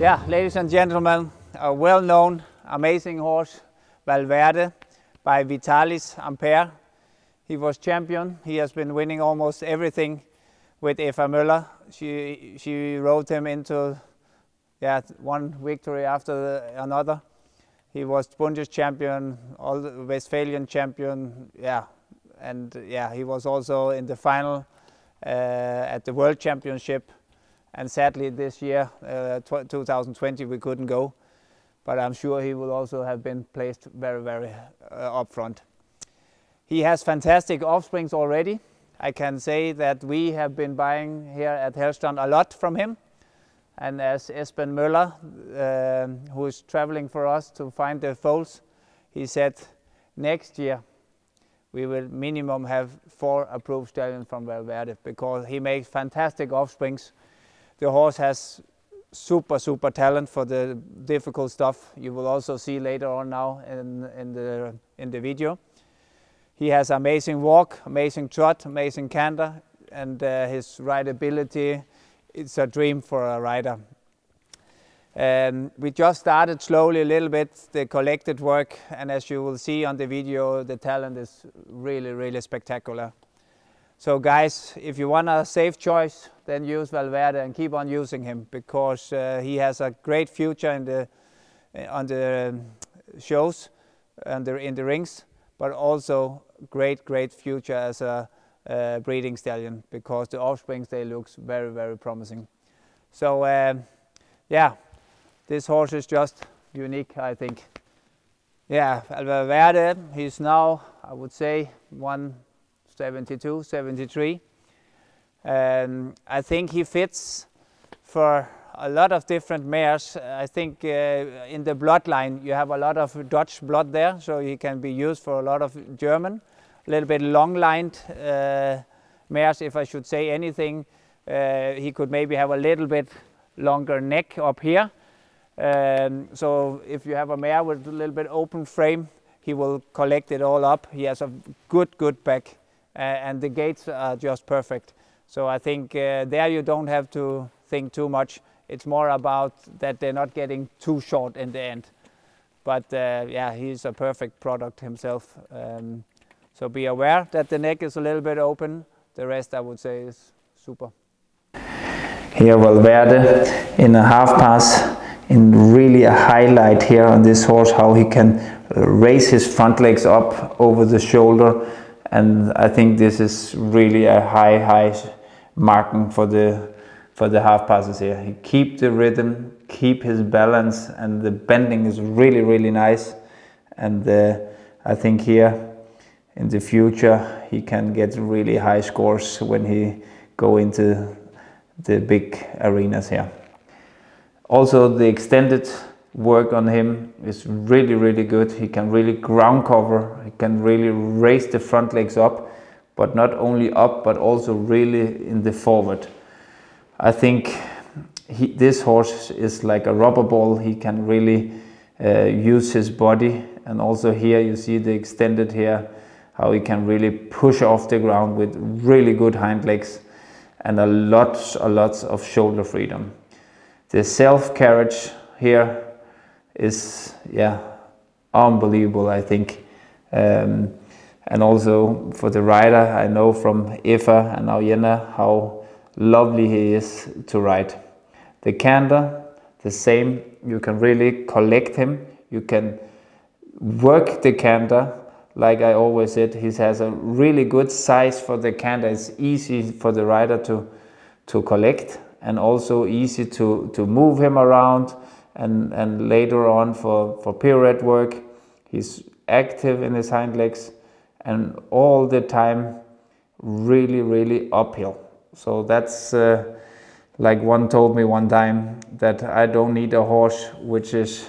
Yeah, ladies and gentlemen, a well-known, amazing horse, Valverde, by Vitalis Ampere. He was champion. He has been winning almost everything with Eva Müller. She rode him into one victory after another. He was Bundes champion, all the Westphalian champion, he was also in the final at the World Championship. And sadly this year, 2020, we couldn't go. But I'm sure he will also have been placed very, very up front. He has fantastic offsprings already. I can say that we have been buying here at Helgstrand a lot from him. And as Esben Müller, who is traveling for us to find the foals, he said next year we will minimum have 4 approved stallions from Valverde, because he makes fantastic offsprings. The horse has super talent for the difficult stuff. You will also see later on now in the video. He has amazing walk, amazing trot, amazing canter, and his rideability, it's a dream for a rider. We just started slowly a little bit the collected work, and as you will see on the video, the talent is really spectacular. So guys, if you want a safe choice, then use Valverde and keep on using him, because he has a great future on the shows and in the rings, but also great future as a breeding stallion, because the offsprings, they look very promising. So yeah, this horse is just unique, I think. Yeah, Valverde, he's now, I would say, 172, 73. I think he fits for a lot of different mares. I think in the bloodline you have a lot of Dutch blood there, so he can be used for a lot of German, a little bit long-lined mares, if I should say anything. He could maybe have a little bit longer neck up here. So if you have a mare with a little bit open frame, he will collect it all up. He has a good back, and the gaits are just perfect. So I think there you don't have to think too much. It's more about that they're not getting too short in the end. But yeah, he's a perfect product himself. So be aware that the neck is a little bit open. The rest, I would say, is super. Here Valverde in a half pass, in really a highlight here on this horse, how he can raise his front legs up over the shoulder. And I think this is really a high marking for the half passes here. He keep the rhythm, keep his balance, and the bending is really nice. And I think here in the future he can get really high scores when he go into the big arenas here. Also, the extended work on him is really good. He can really ground cover, he can really raise the front legs up, but not only up, but also really in the forward. I think this horse is like a rubber ball. He can really use his body, and also here you see the extended here, how he can really push off the ground with really good hind legs and a lot of shoulder freedom. The self carriage here is unbelievable, I think. And also for the rider, I know from Eva and now Jenna how lovely he is to ride. The canter, the same. You can really collect him. You can work the canter. Like I always said, he has a really good size for the canter. It's easy for the rider to collect, and also easy to move him around. And later on for pirouette work, he's active in his hind legs and all the time really uphill. So that's like one told me one time, that I don't need a horse which is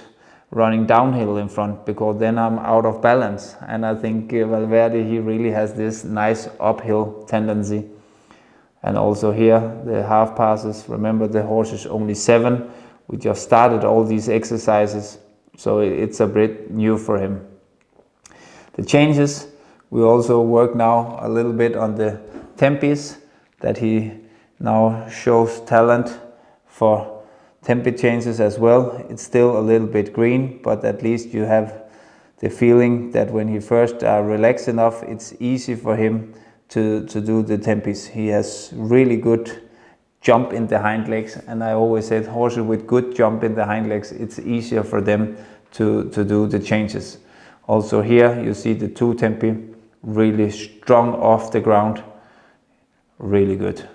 running downhill in front, because then I'm out of balance. And I think Valverde, he really has this nice uphill tendency. And also here the half passes, remember the horse is only 7. We just started all these exercises, so it's a bit new for him. The changes, we also work now a little bit on the tempis, that he now shows talent for tempi changes as well. It's still a little bit green, but at least you have the feeling that when he first relaxed enough, it's easy for him to do the tempis. He has really good jump in the hind legs, and I always said horses with good jump in the hind legs, it's easier for them to do the changes. Also here you see the 2 tempi, really strong off the ground, really good.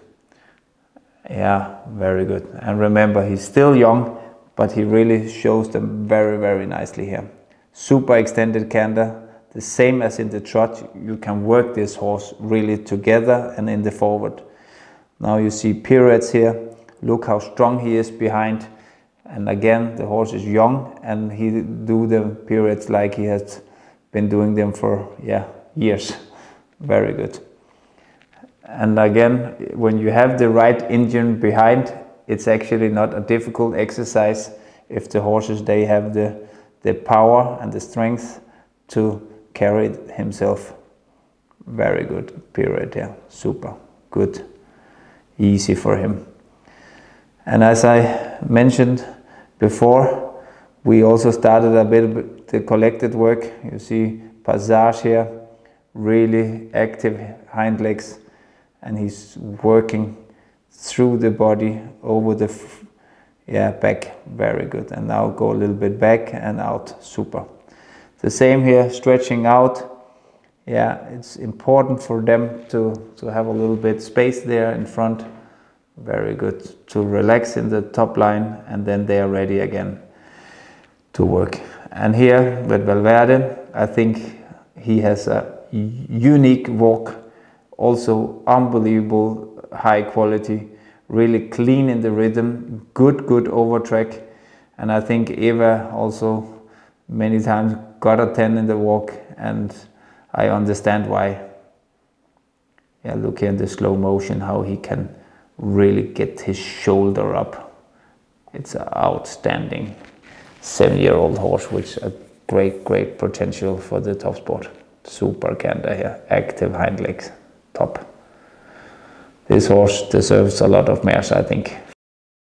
Yeah, very good. And remember, he's still young, but he really shows them very, very nicely here. Super extended canter, the same as in the trot. You can work this horse really together and in the forward. Now you see pirouettes here. Look how strong he is behind. And again, the horse is young and he do the pirouettes like he has been doing them for years. Very good. And again, when you have the right engine behind, it's actually not a difficult exercise if the horses, they have the power and the strength to carry it himself. Very good pirouette here. Super good. Easy for him. And as I mentioned before, we also started a bit of the collected work. You see passage here, really active hind legs, and he's working through the body over the back. Very good. And now go a little bit back and out. Super. The same here, stretching out. Yeah, it's important for them to have a little bit space there in front. Very good. To relax in the top line, and then they are ready again to work. And here with Valverde, I think he has a unique walk, also unbelievable high quality, really clean in the rhythm, good over track. And I think Eva also many times got a 10 in the walk, and I understand why. Yeah, look here in the slow motion how he can really get his shoulder up. It's an outstanding 7-year-old horse with a great potential for the top sport. Super canter here, active hind legs, top. This horse deserves a lot of mares, I think.